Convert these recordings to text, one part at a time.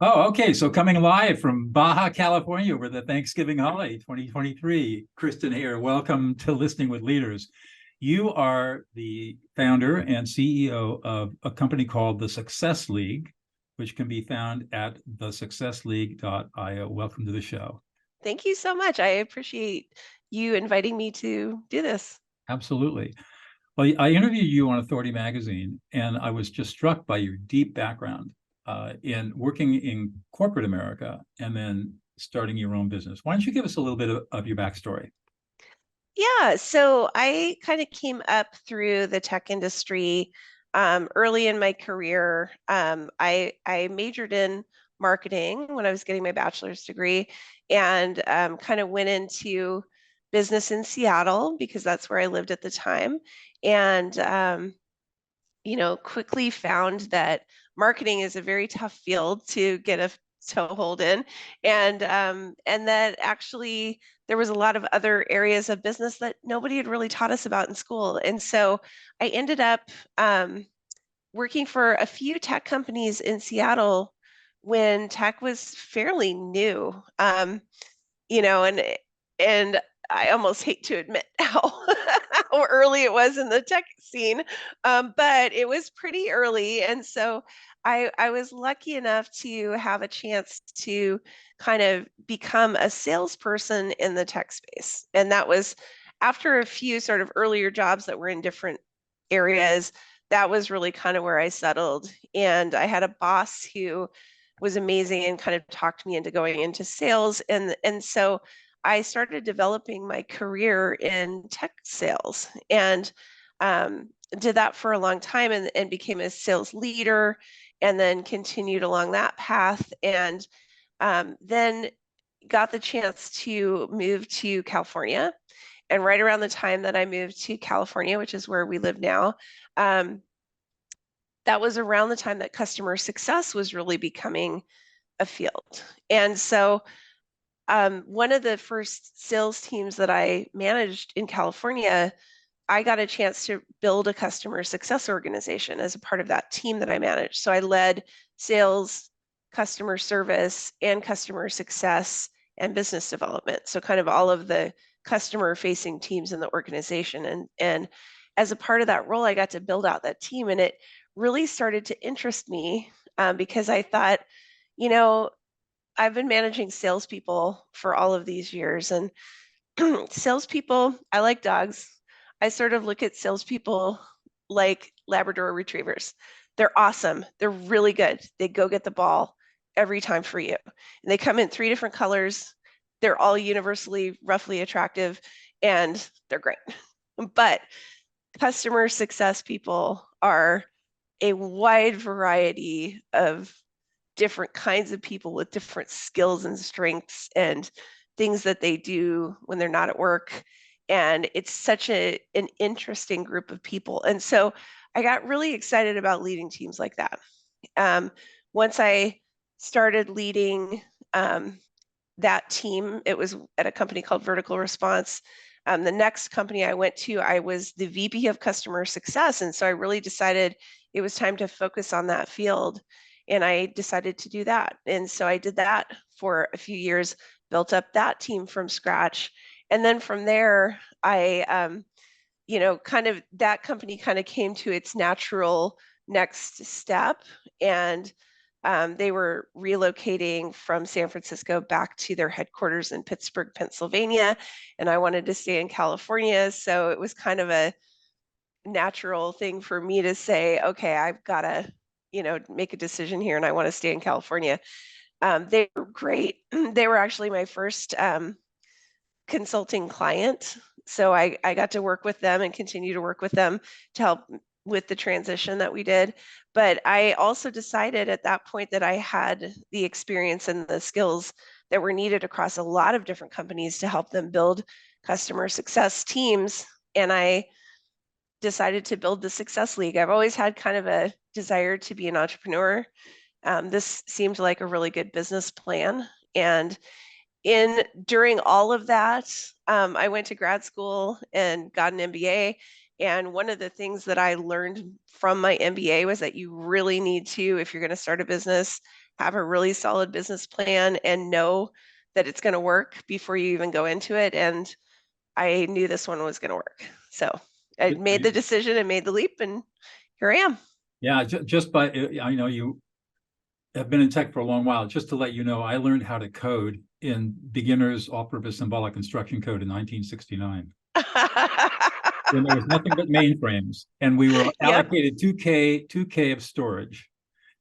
Oh, okay. So coming live from Baja California over the Thanksgiving holiday 2023, Kristen Hayer, welcome to Listening with Leaders. You are the founder and CEO of a company called the Success League, which can be found at thesuccessleague.io. Welcome to the show. Thank you so much. I appreciate you inviting me to do this. Absolutely. Well, I interviewed you on Authority Magazine, and I was just struck by your deep background in working in corporate America and then starting your own business. Why don't you give us a little bit of your backstory? Yeah, so I kind of came up through the tech industry early in my career. I majored in marketing when I was getting my bachelor's degree and kind of went into business in Seattle because that's where I lived at the time. And quickly found that marketing is a very tough field to get a toehold in, and that actually there was a lot of other areas of business that nobody had really taught us about in school. And so I ended up working for a few tech companies in Seattle when tech was fairly new. And I almost hate to admit how early it was in the tech scene, but it was pretty early, and so I was lucky enough to have a chance to kind of become a salesperson in the tech space, and that was after a few sort of earlier jobs that were in different areas. That was really kind of where I settled, and I had a boss who was amazing and kind of talked me into going into sales, and so I started developing my career in tech sales and did that for a long time and became a sales leader and then continued along that path and then got the chance to move to California. And right around the time that I moved to California, which is where we live now, um, that was around the time that customer success was really becoming a field. And so one of the first sales teams that I managed in California, I got a chance to build a customer success organization as a part of that team that I managed. So I led sales, customer service, and customer success and business development. So kind of all of the customer facing teams in the organization. And as a part of that role, I got to build out that team, and it really started to interest me because I thought, you know, I've been managing salespeople for all of these years, and salespeople, I like dogs. I sort of look at salespeople like Labrador retrievers. They're awesome. They're really good. They go get the ball every time for you. And they come in three different colors. They're all universally roughly attractive, and they're great. But customer success people are a wide variety of different kinds of people with different skills and strengths and things that they do when they're not at work. And it's such an interesting group of people. And so I got really excited about leading teams like that. Um, Once I started leading that team, it was at a company called Vertical Response. The next company I went to, I was the VP of customer success. And so I really decided it was time to focus on that field. And I decided to do that. And so I did that for a few years, built up that team from scratch. And then from there, kind of that company kind of came to its natural next step. And they were relocating from San Francisco back to their headquarters in Pittsburgh, Pennsylvania. And I wanted to stay in California. So it was kind of a natural thing for me to say, okay, I've got to, make a decision here and I want to stay in California. They were great. They were actually my first consulting client. So I got to work with them and continue to work with them to help with the transition that we did. But I also decided at that point that I had the experience and the skills that were needed across a lot of different companies to help them build customer success teams. And I decided to build the Success League. I've always had kind of a desire to be an entrepreneur. This seemed like a really good business plan. And during all of that, I went to grad school and got an MBA. And one of the things that I learned from my MBA was that you really need to, if you're going to start a business, have a really solid business plan and know that it's going to work before you even go into it. And I knew this one was going to work. So I Good for made the you. decision and made the leap, and here I am. Yeah, just by, I know you have been in tech for a long while. Just to let you know, I learned how to code in beginner's all-purpose symbolic instruction code in 1969. When there was nothing but mainframes, and we were Yep. allocated 2K of storage,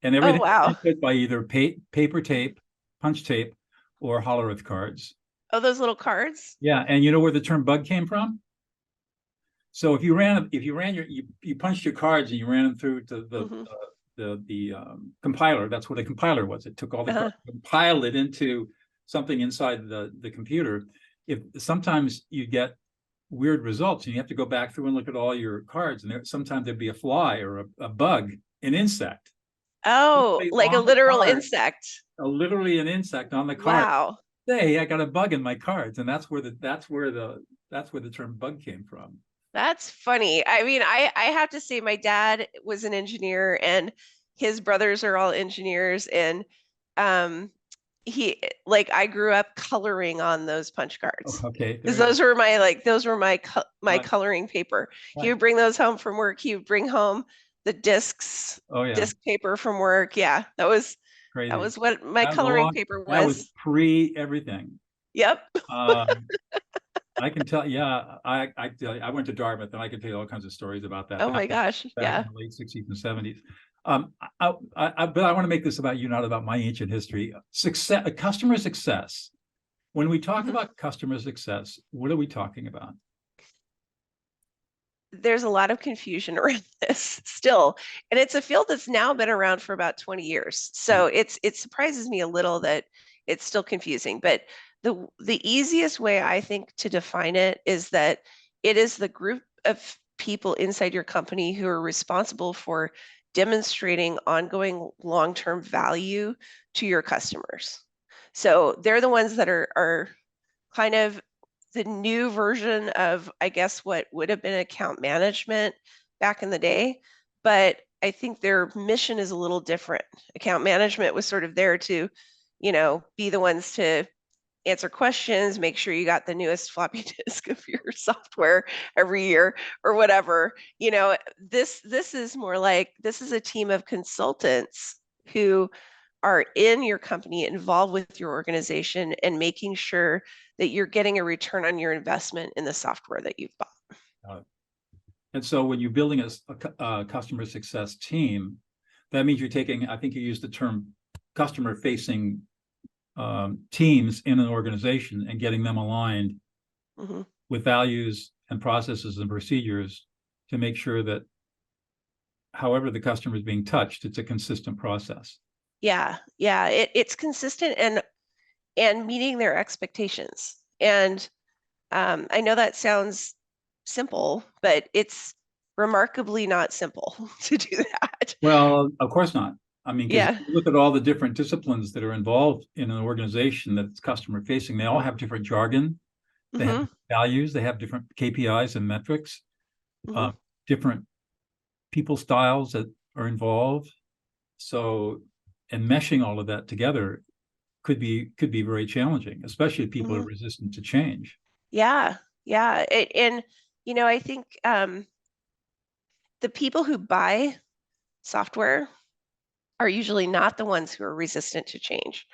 and Oh, everything was wow. input by either paper tape, punch tape, or Hollow Earth cards. Oh, those little cards. Yeah, and you know where the term bug came from? So if you punched your cards and you ran them through to Mhm. the compiler. That's what a compiler was. It took all the Uh-huh. cards, compiled it into something inside the computer. If sometimes you get weird results, and you have to go back through and look at all your cards, and sometimes there'd be a fly or a bug, an insect, Oh, like a on the literal card, insect. literally an insect on the card. Wow. Say, I got a bug in my cards, and that's where the term bug came from. That's funny. I mean, I have to say my dad was an engineer and his brothers are all engineers, and um he like I grew up coloring on those punch Oh, cards okay, because there you those were my go. coloring paper. He Right. would bring those home from work. He would bring home the Oh yeah, disc paper from work. Yeah, that crazy. was what my That was a coloring long. paper That was was. pre everything. Yep. Um, I can tell. Yeah, I went to Dartmouth, and I can tell you all kinds of stories about that. Oh That my was gosh. back in Yeah. the late '60s and '70s. But I want to make this about you, not about my ancient history. Success, customer success. When we talk Mhm. about customer success, what are we talking about? There's a lot of confusion around this still, and it's a field that's now been around for about 20 years. Yeah. So it surprises me a little that it's still confusing, but the easiest way I think to define it is that it is the group of people inside your company who are responsible for demonstrating ongoing long-term value to your customers. So they're the ones that are kind of the new version of, I guess, what would have been account management back in the day. But I think their mission is a little different. Account management was sort of there to, be the ones to answer questions, make sure you got the newest floppy disk of your software every year or whatever. This is more like this is a team of consultants who are in your company, involved with your organization, and making sure that you're getting a return on your investment in the software that you've bought. Uh, and so when you're building a customer success team, that means you're taking. I think you used the term customer facing teams in an organization and getting them aligned Mm-hmm. with values and processes and procedures to make sure that however the customer is being touched, it's a consistent process. Yeah, it's consistent and meeting their expectations. And I know that sounds simple, but it's remarkably not simple to do that. Well, of course not. I mean, because Yeah. you look at all the different disciplines that are involved in an organization that's customer facing, they all have different jargon, they have Hmm. values, they have different KPIs and metrics, Hmm. different people styles that are involved. So, and meshing all of that together could be very challenging, especially if people are Hmm. resistant to change. Yeah. Yeah. And, I think the people who buy software are usually not the ones who are resistant to change,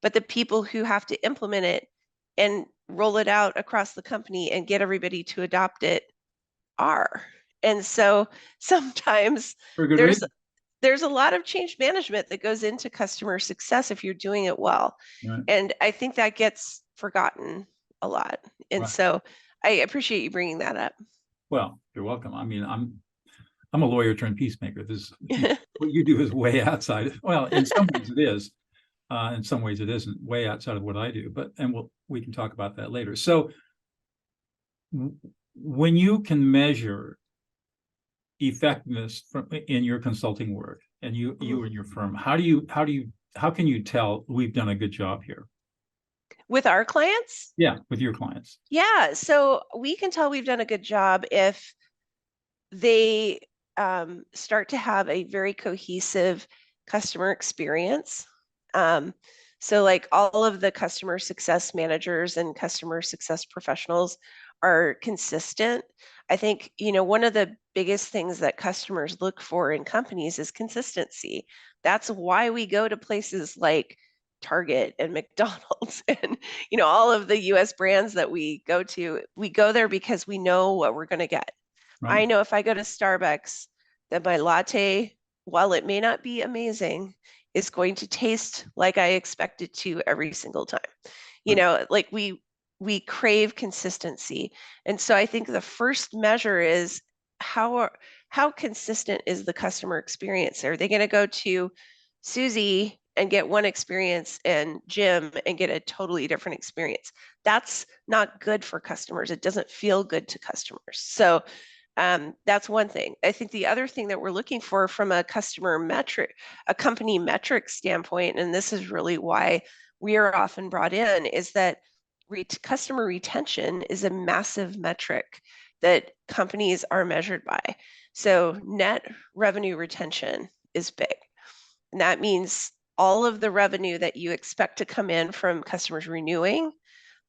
but the people who have to implement it and roll it out across the company and get everybody to adopt it are. And so sometimes For good there's reason. there's a lot of change management that goes into customer success if you're doing it well. Right. And I think that gets forgotten a lot. And Right. so I appreciate you bringing that up. Well, you're welcome. I mean, I'm a lawyer turned peacemaker. This what you do is way outside. Well, in some ways it is. In some ways it isn't. Way outside of what I do. But and we can talk about that later. So when you can measure effectiveness in your consulting work, and you and your firm, how can you tell we've done a good job here? With our clients, Yeah, with your clients. yeah, so we can tell we've done a good job if they start to have a very cohesive customer experience. So like all of the customer success managers and customer success professionals are consistent. I think, one of the biggest things that customers look for in companies is consistency. That's why we go to places like Target and McDonald's and, all of the US brands that we go there because we know what we're going to get. Right. I know if I go to Starbucks that my latte, while it may not be amazing, is going to taste like I expect it to every single time. Right. Like we crave consistency. And so I think the first measure is how consistent is the customer experience? Are they going to go to Susie and get one experience and Jim and get a totally different experience? That's not good for customers. It doesn't feel good to customers. So that's one thing. I think the other thing that we're looking for from a company metric standpoint, and this is really why we are often brought in, is that customer retention is a massive metric that companies are measured by. So net revenue retention is big. And that means all of the revenue that you expect to come in from customers renewing,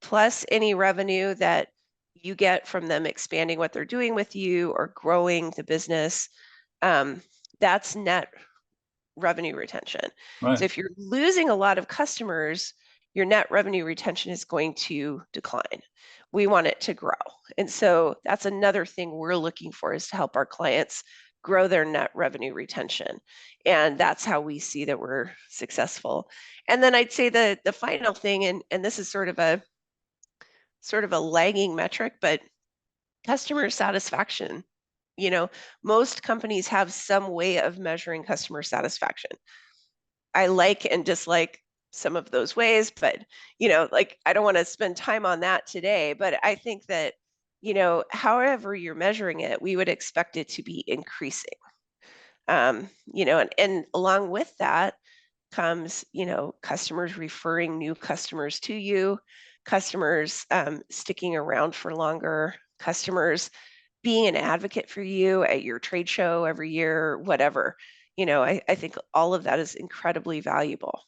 plus any revenue that you get from them expanding what they're doing with you or growing the business. That's net revenue retention. Right. So if you're losing a lot of customers, your net revenue retention is going to decline. We want it to grow. And so that's another thing we're looking for, is to help our clients grow their net revenue retention. And that's how we see that we're successful. And then I'd say the final thing, and this is sort of a lagging metric, but customer satisfaction. Most companies have some way of measuring customer satisfaction. I like and dislike some of those ways, but like I don't want to spend time on that today, but I think that however you're measuring it, we would expect it to be increasing. And along with that comes, customers referring new customers to you, customers sticking around for longer, customers being an advocate for you at your trade show every year, whatever. I think all of that is incredibly valuable.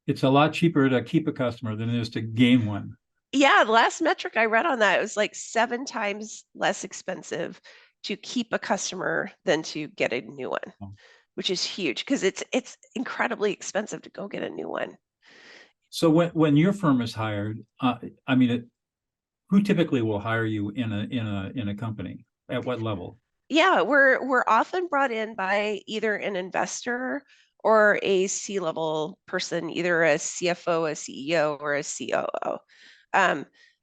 It's a lot cheaper to keep a customer than it is to gain one. Yeah, the last metric I read on that, it was like 7 times less expensive to keep a customer than to get a new one, Oh. which is huge because it's incredibly expensive to go get a new one. So when your firm is hired, who typically will hire you in a company? At what level? Yeah, we're often brought in by either an investor or a C-level person, either a CFO, a CEO, or a COO.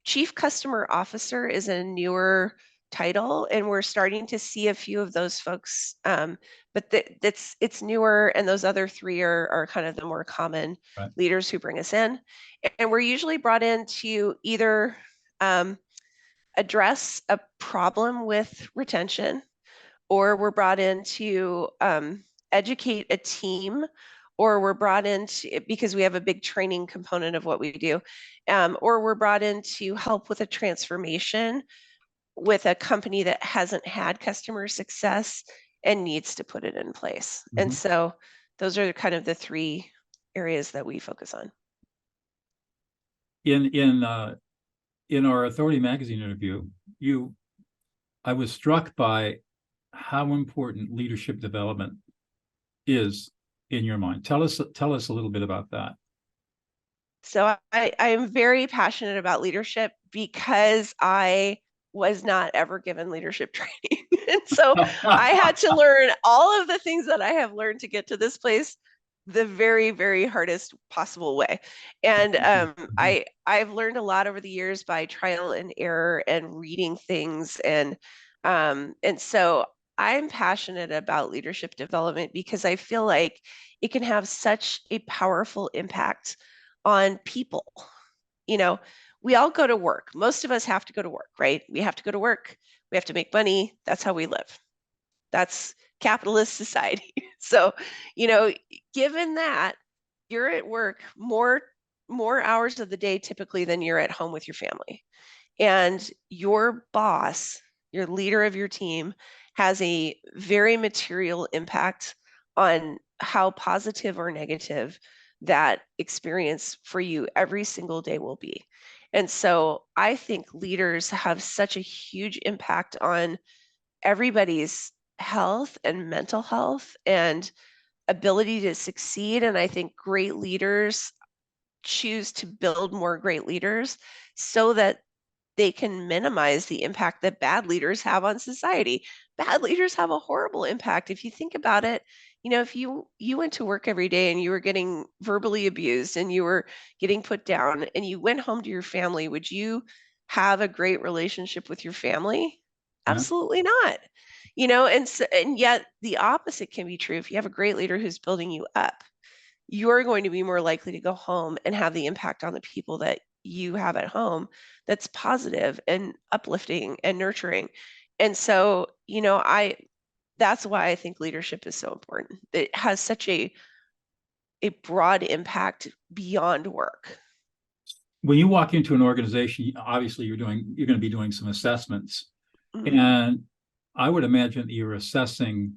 Chief Customer Officer is a newer title, and we're starting to see a few of those folks. But it's newer, and those other three are kind of the more common Right. leaders who bring us in. And we're usually brought in to either address a problem with retention, or we're brought in to educate a team, or we're brought in because we have a big training component of what we do, or we're brought in to help with a transformation with a company that hasn't had customer success and needs to put it in place. Mm-hmm. And so those are kind of the three areas that we focus on. In our Authority magazine interview, I was struck by how important leadership development is in your mind. Tell us a little bit about that. So I am very passionate about leadership because I was not ever given leadership training. And so I had to learn all of the things that I have learned to get to this place the very, very hardest possible way. And I've learned a lot over the years by trial and error and reading things. And so I'm passionate about leadership development because I feel like it can have such a powerful impact on people. We all go to work. Most of us have to go to work, right? We have to go to work. We have to make money. That's how we live. That's capitalist society. So, given that you're at work more hours of the day typically than you're at home with your family, and your boss, your leader of your team, has a very material impact on how positive or negative that experience for you every single day will be. And so I think leaders have such a huge impact on everybody's health and mental health and ability to succeed. And I think great leaders choose to build more great leaders so that they can minimize the impact that bad leaders have on society. Bad leaders have a horrible impact. If you think about it, if you went to work every day and you were getting verbally abused and you were getting put down and you went home to your family, would you have a great relationship with your family? Yeah. Absolutely not. And yet the opposite can be true. If you have a great leader who's building you up, you're going to be more likely to go home and have the impact on the people that you have at home that's positive and uplifting and nurturing. And so, I that's why I think leadership is so important. It has such a broad impact beyond work. When you walk into an organization, obviously you're going to be doing some assessments. Mhm. And I would imagine that you're assessing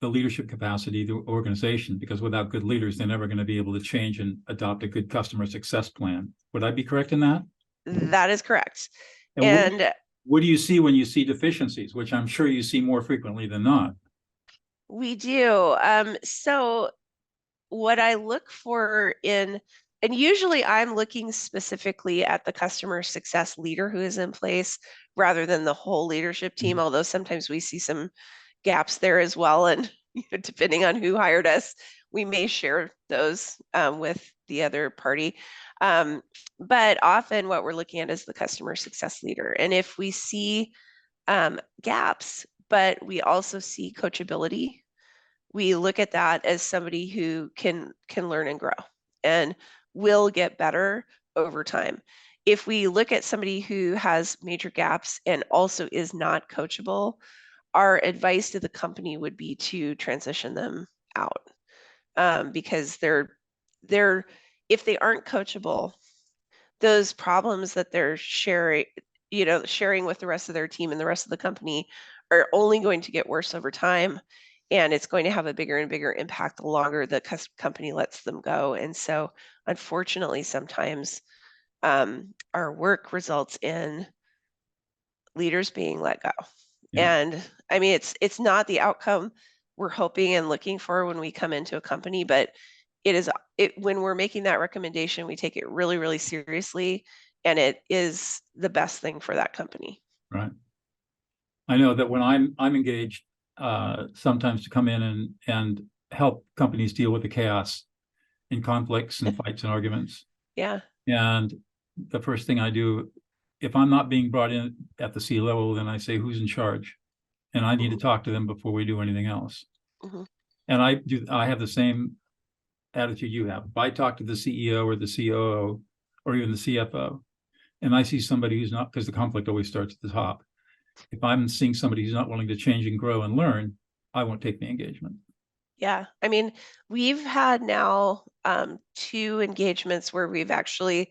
the leadership capacity of the organization, because without good leaders, they're never going to be able to change and adopt a good customer success plan. Would I be correct in that? That is correct. And And what do you see when you see deficiencies, which I'm sure you see more frequently than not? we do. So what I look for and usually I'm looking specifically at the customer success leader who is in place rather than the whole leadership team, although sometimes we see some gaps there as well. And depending on who hired us, we may share those with the other party. Um, but often what we're looking at is the customer success leader. And if we see gaps, but we also see coachability, we look at that as somebody who can learn and grow and will get better over time. If we look at somebody who has major gaps and also is not coachable, our advice to the company would be to transition them out, because they're if they aren't coachable, those problems that they're sharing with the rest of their team and the rest of the company are only going to get worse over time. And it's going to have a bigger and bigger impact the longer the company lets them go. And so, unfortunately, sometimes our work results in leaders being let go. Yeah. And I mean, it's not the outcome we're hoping and looking for when we come into a company, but it when we're making that recommendation, we take it really, really seriously, and it is the best thing for that company. Right. I know that when I'm engaged, sometimes to come in and help companies deal with the chaos and conflicts and fights and arguments. Yeah. And the first thing I do, if I'm not being brought in at the C level, then I say, who's in charge? And I need to talk to them before we do anything else. Mhm. And I have the same attitude you have. If I talk to the CEO or the COO or even the CFO, and I see somebody who's not, because the conflict always starts at the top. If I'm seeing somebody who's not willing to change and grow and learn, I won't take the engagement. Yeah. I mean, we've had now two engagements where we've actually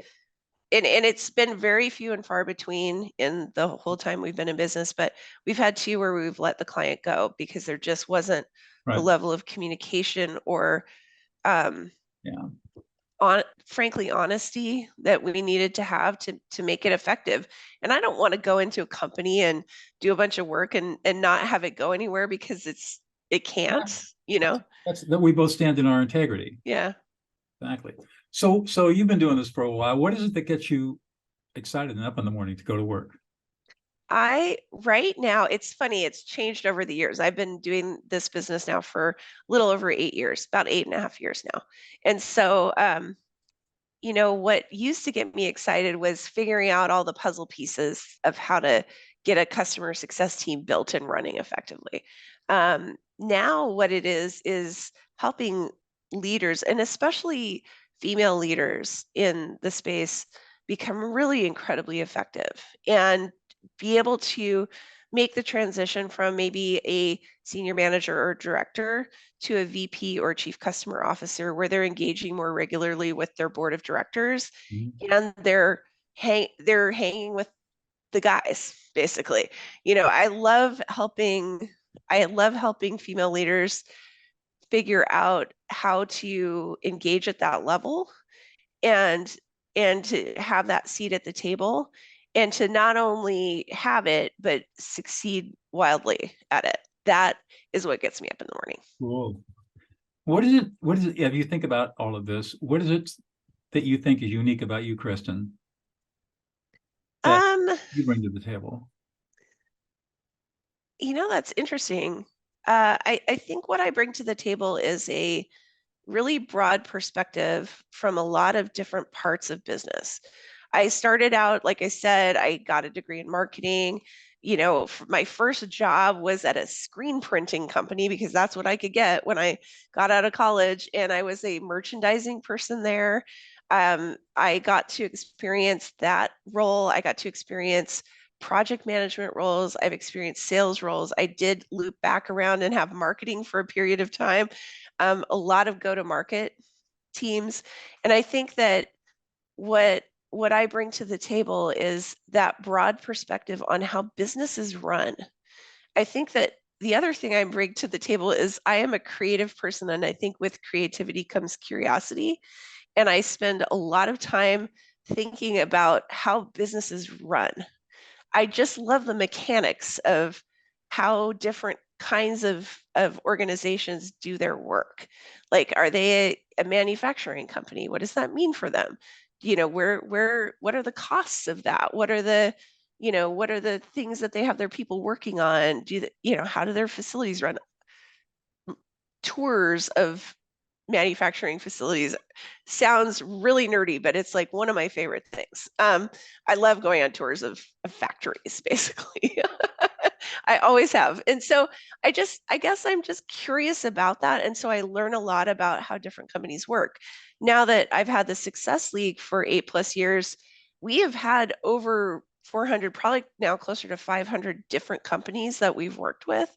and it's been very few and far between in the whole time we've been in business, but we've had two where we've let the client go because there just wasn't the Right. level of communication or um, Yeah. frankly honesty that we needed to have to make it effective. And I don't want to go into a company and do a bunch of work and not have it go anywhere because it Yeah. can't, you know? That's that we both stand in our integrity. Yeah. Exactly. So you've been doing this for a while. What is it that gets you excited and up in the morning to go to work? Right now, it's funny, it's changed over the years. I've been doing this business now for a little over 8 years, about 8.5 years now. And so, what used to get me excited was figuring out all the puzzle pieces of how to get a customer success team built and running effectively. Now, what it is helping leaders, and especially female leaders in the space, become really incredibly effective and be able to make the transition from maybe a senior manager or director to a VP or chief customer officer where they're engaging more regularly with their board of directors Mhm. and they're hanging with the guys basically. I love helping female leaders figure out how to engage at that level and to have that seat at the table and to not only have it, but succeed wildly at it. That is what gets me up in the morning. Cool. What is it, if you think about all of this, what is it that you think is unique about you, Kristen, that Um, you bring to the table? that's interesting. I think what I bring to the table is a really broad perspective from a lot of different parts of business. I started out, like I said, I got a degree in marketing. My first job was at a screen printing company because that's what I could get when I got out of college. And I was a merchandising person there. I got to experience that role. I got to experience project management roles. I've experienced sales roles. I did loop back around and have marketing for a period of time, a lot of go-to-market teams. And I think that what I bring to the table is that broad perspective on how businesses run. I think that the other thing I bring to the table is I am a creative person, and I think with creativity comes curiosity. And I spend a lot of time thinking about how businesses run. I just love the mechanics of how different kinds of organizations do their work. Like, are they a manufacturing company? What does that mean for them? What are the costs of that? What are the things that they have their people working on? How do their facilities run? Tours of manufacturing facilities sounds really nerdy, but it's like one of my favorite things. I love going on tours of factories, basically. I always have. And so I guess I'm just curious about that. And so I learn a lot about how different companies work. Now that I've had the Success League for 8+ years, we have had over 400, probably now closer to 500 different companies that we've worked with.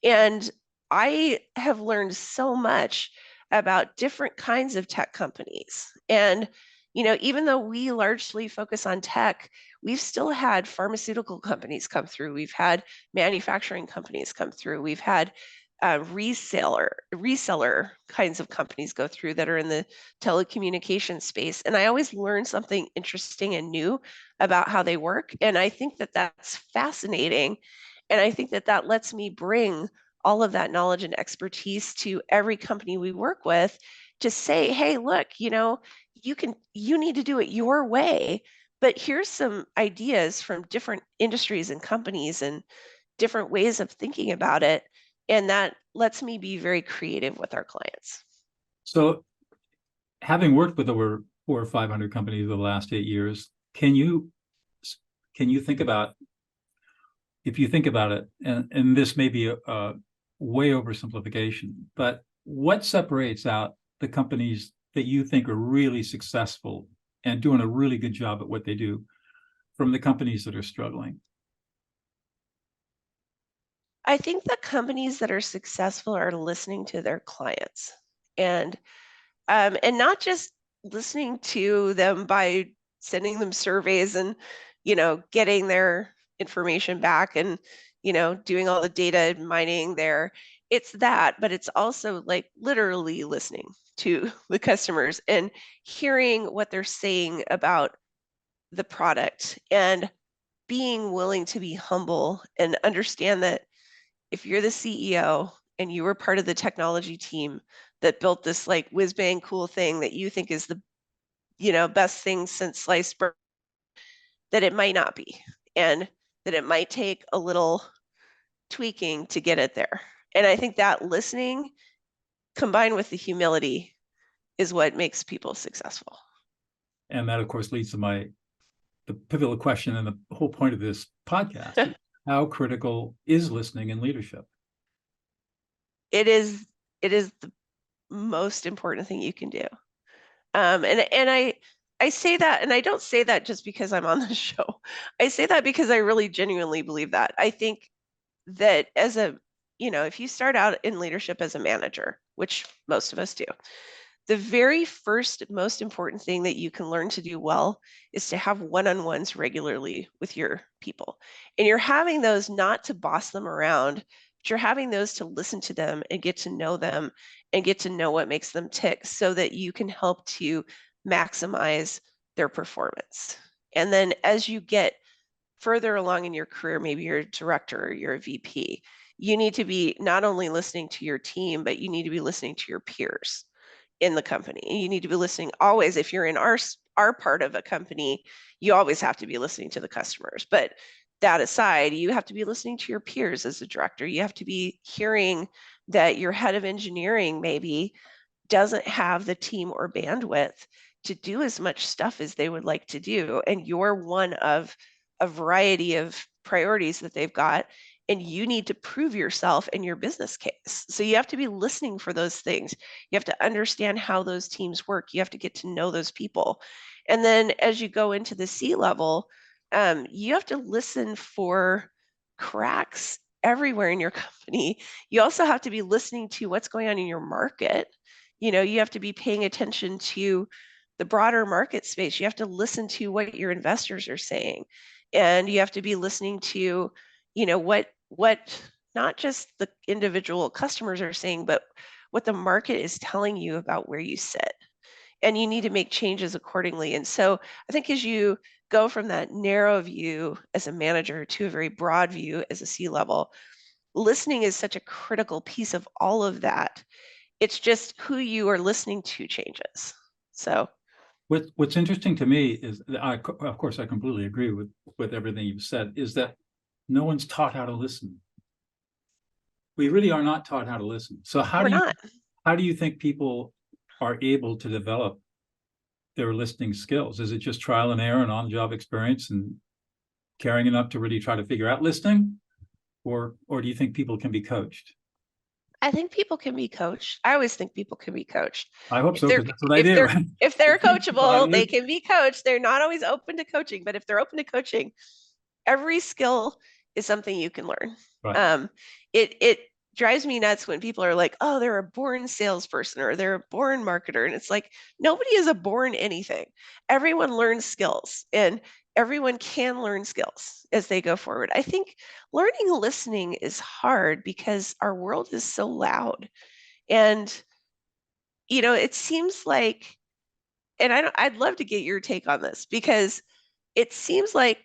And I have learned so much about different kinds of tech companies. And, even though we largely focus on tech, we've still had pharmaceutical companies come through. We've had manufacturing companies come through. We've had reseller kinds of companies go through that are in the telecommunication space. And I always learn something interesting and new about how they work. And I think that that's fascinating. And I think that that lets me bring all of that knowledge and expertise to every company we work with to say, hey, look, you need to do it your way, but here's some ideas from different industries and companies and different ways of thinking about it. And that lets me be very creative with our clients. So, having worked with over 400 or 500 companies the last 8 years, can you think about, if you think about it, and this may be a way oversimplification, but what separates out the companies that you think are really successful and doing a really good job at what they do from the companies that are struggling? I think the companies that are successful are listening to their clients, and not just listening to them by sending them surveys and getting their information back and doing all the data mining there. It's that, but it's also like literally listening to the customers and hearing what they're saying about the product and being willing to be humble and understand that if you're the CEO and you were part of the technology team that built this like whiz bang cool thing that you think is the best thing since sliced bread, that it might not be, and that it might take a little tweaking to get it there. And I think that listening combined with the humility is what makes people successful. And that, of course, leads to the pivotal question and the whole point of this podcast. How critical is listening in leadership? It is the most important thing you can do. And I say that, and I don't say that just because I'm on the show. I say that because I really genuinely believe that. I think that if you start out in leadership as a manager, which most of us do, the very first most important thing that you can learn to do well is to have one-on-ones regularly with your people. And you're having those not to boss them around, but you're having those to listen to them and get to know them and get to know what makes them tick so that you can help to maximize their performance. And then as you get further along in your career, maybe you're a director or you're a VP, you need to be not only listening to your team, but you need to be listening to your peers in the company. You need to be listening always. If you're in our part of a company, you always have to be listening to the customers. But that aside, you have to be listening to your peers as a director. You have to be hearing that your head of engineering maybe doesn't have the team or bandwidth to do as much stuff as they would like to do. And you're one of a variety of priorities that they've got. And you need to prove yourself in your business case. So you have to be listening for those things. You have to understand how those teams work. You have to get to know those people. And then as you go into the C-level, you have to listen for cracks everywhere in your company. You also have to be listening to what's going on in your market. You have to be paying attention to the broader market space. You have to listen to what your investors are saying. And you have to be listening to, what not just the individual customers are saying, but what the market is telling you about where you sit. And you need to make changes accordingly. And so I think as you go from that narrow view as a manager to a very broad view as a C-level, listening is such a critical piece of all of that. It's just who you are listening to changes. So What's interesting to me is, of course, I completely agree with everything you've said, is that no one's taught how to listen. We really are not taught how to listen. So how do you think people are able to develop their listening skills? Is it just trial and error and on-the-job experience and caring enough to really try to figure out listening? Or do you think people can be coached? I think people can be coached. I always think people can be coached. I hope so, because that's what I do. If they're coachable, they can be coached. They're not always open to coaching, but if they're open to coaching, every skill is something you can learn. Right. It drives me nuts when people are like, oh, they're a born salesperson or they're a born marketer. And it's like, nobody is a born anything. Everyone learns skills, and everyone can learn skills as they go forward. I think learning listening is hard because our world is so loud. And, it seems like, and I'd love to get your take on this, because it seems like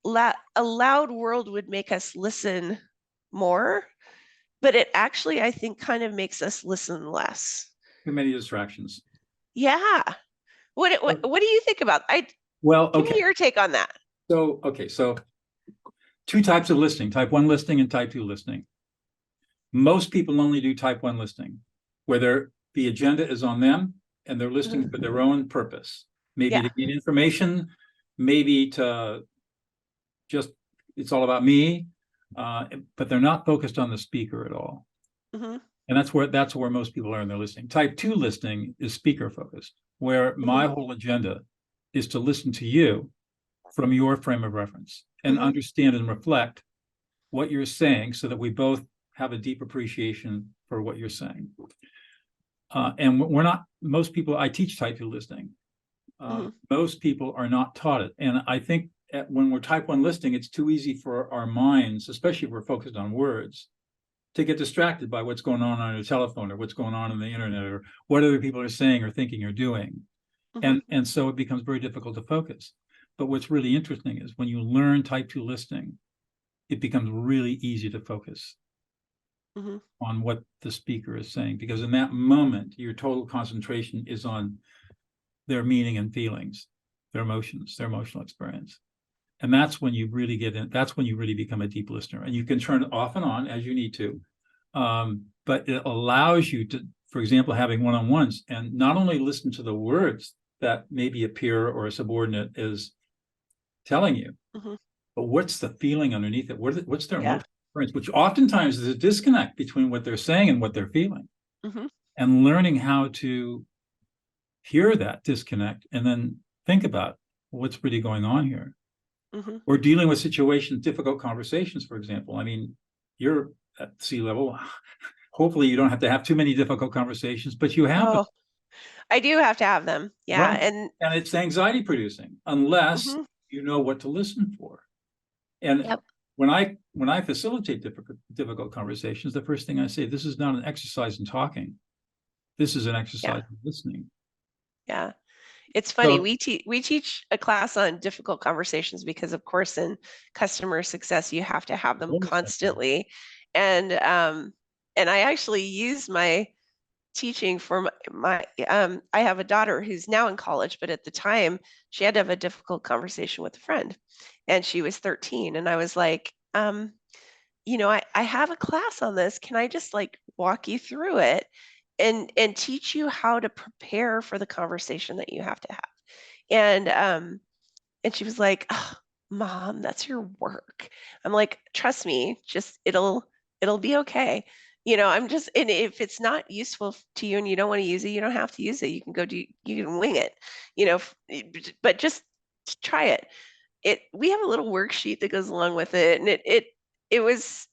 a loud world would make us listen more, but it actually, I think, kind of makes us listen less. Too many distractions. Yeah. What do you think about? Give me your take on that. So two types of listening: type 1 listening and type 2 listening. Most people only do type 1 listening, where the agenda is on them and they're listening for their own purpose, maybe to get information, maybe to just, it's all about me, but they're not focused on the speaker at all. And that's where most people are in their listening. Type 2 listening is speaker focused, where my whole agenda is to listen to you from your frame of reference and understand and reflect what you're saying, so that we both have a deep appreciation for what you're saying. And most people, I teach type 2 listening. Most people are not taught it. And I think when we're type 1 listening, it's too easy for our minds, especially if we're focused on words, to get distracted by what's going on your telephone or what's going on the internet or what other people are saying or thinking or doing. And so it becomes very difficult to focus. But what's really interesting is when you learn type 2 listening, it becomes really easy to focus on what the speaker is saying, because in that moment, your total concentration is on their meaning and feelings, their emotions, their emotional experience. And that's when you really that's when you really become a deep listener. And you can turn it off and on as you need to. But it allows you to, for example, having one-on-ones and not only listen to the words that maybe a peer or a subordinate is telling you, but what's the feeling underneath it? What's their emotional experience, which oftentimes is a disconnect between what they're saying and what they're feeling. And learning how to hear that disconnect and then think about what's really going on here. Or dealing with situations, difficult conversations, for example. I mean, you're at C-level. Hopefully you don't have to have too many difficult conversations, but you have them. I do have to have them. Yeah. Right. And it's anxiety producing unless you know what to listen for. And when I facilitate difficult conversations, the first thing I say, this is not an exercise in talking. This is an exercise in listening. Yeah. It's funny. So, We teach a class on difficult conversations because, of course, in customer success, you have to have them constantly. And I actually use my teaching for my I have a daughter who's now in college, but at the time she had to have a difficult conversation with a friend, and she was 13. And I was like, I have a class on this. Can I just like walk you through it and teach you how to prepare for the conversation that you have to have? And she was like, "Oh, Mom, that's your work." I'm like, "Trust me, just it'll be okay." I'm just, and if it's not useful to you and you don't want to use it, you don't have to use it. You can wing it, but just try it. We have a little worksheet that goes along with it, and it was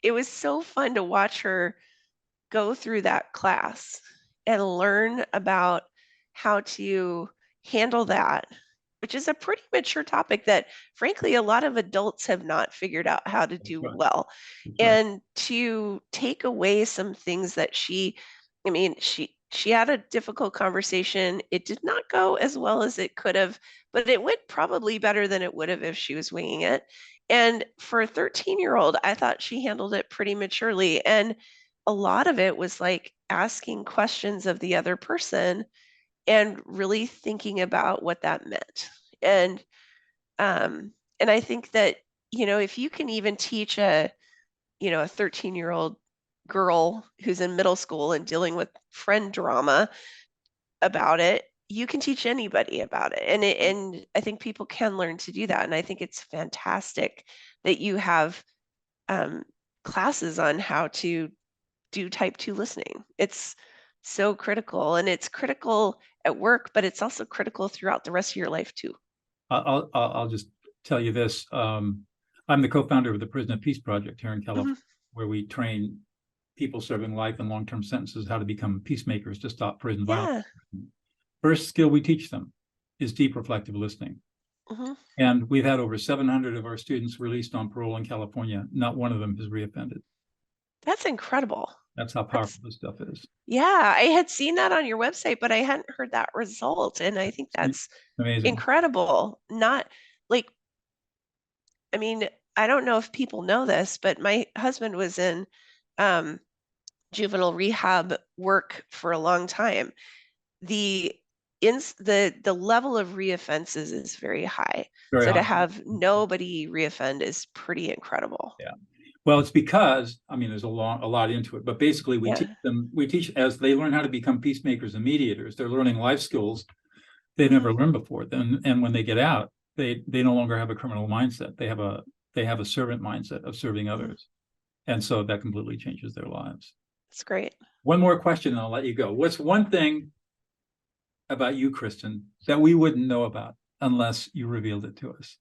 it was so fun to watch her go through that class and learn about how to handle that, which is a pretty mature topic that, frankly, a lot of adults have not figured out how to do well. And to take away some things that I mean, she had a difficult conversation. It did not go as well as it could have, but it went probably better than it would have if she was winging it. And for a 13-year-old, I thought she handled it pretty maturely. And a lot of it was like asking questions of the other person and really thinking about what that meant. And I think that, if you can even teach a 13-year-old girl who's in middle school and dealing with friend drama about it, you can teach anybody about it. And I think people can learn to do that. And I think it's fantastic that you have classes on how to do type 2 listening. It's so critical, and it's critical at work, but it's also critical throughout the rest of your life too. I'll just tell you this. I'm the co-founder of the Prison of Peace Project here in California, where we train people serving life and long-term sentences how to become peacemakers to stop prison violence. First skill we teach them is deep reflective listening. And we've had over 700 of our students released on parole in California. Not one of them has reoffended. That's incredible. That's how powerful this stuff is. Yeah, I had seen that on your website, but I hadn't heard that result. And I think that's amazing. Incredible. Not like, I mean, I don't know if people know this, but my husband was in juvenile rehab work for a long time. The the level of reoffenses is very high. So to have nobody reoffend is pretty incredible. Yeah. Well, it's because, I mean, there's a lot into it, but basically we teach as they learn how to become peacemakers and mediators, they're learning life skills they never learned before. And when they get out, they no longer have a criminal mindset. They have a servant mindset of serving others. And so that completely changes their lives. That's great. One more question and I'll let you go. What's one thing about you, Kristen, that we wouldn't know about unless you revealed it to us?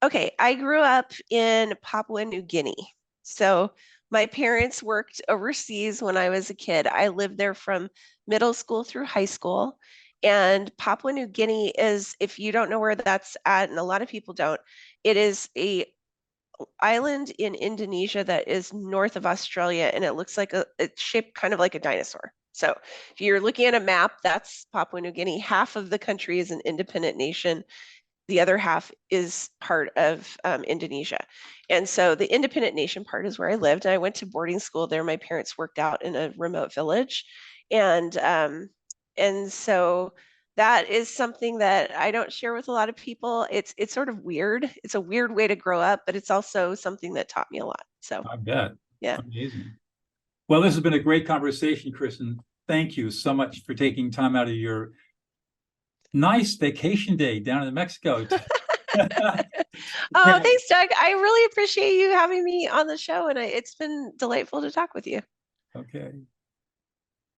Okay, I grew up in Papua New Guinea. So my parents worked overseas when I was a kid. I lived there from middle school through high school. And Papua New Guinea is, if you don't know where that's at, and a lot of people don't, it is a island in Indonesia that is north of Australia, and it looks like it's shaped kind of like a dinosaur. So if you're looking at a map, that's Papua New Guinea. Half of the country is an independent nation. The other half is part of Indonesia. And so the independent nation part is where I lived. And I went to boarding school there. My parents worked out in a remote village. And so that is something that I don't share with a lot of people. It's sort of weird. It's a weird way to grow up, but it's also something that taught me a lot. So I bet. Yeah. Amazing. Well, this has been a great conversation, Kristen. Thank you so much for taking time out of your nice vacation day down in Mexico. Oh, thanks, Doug. I really appreciate you having me on the show, and it's been delightful to talk with you. Okay.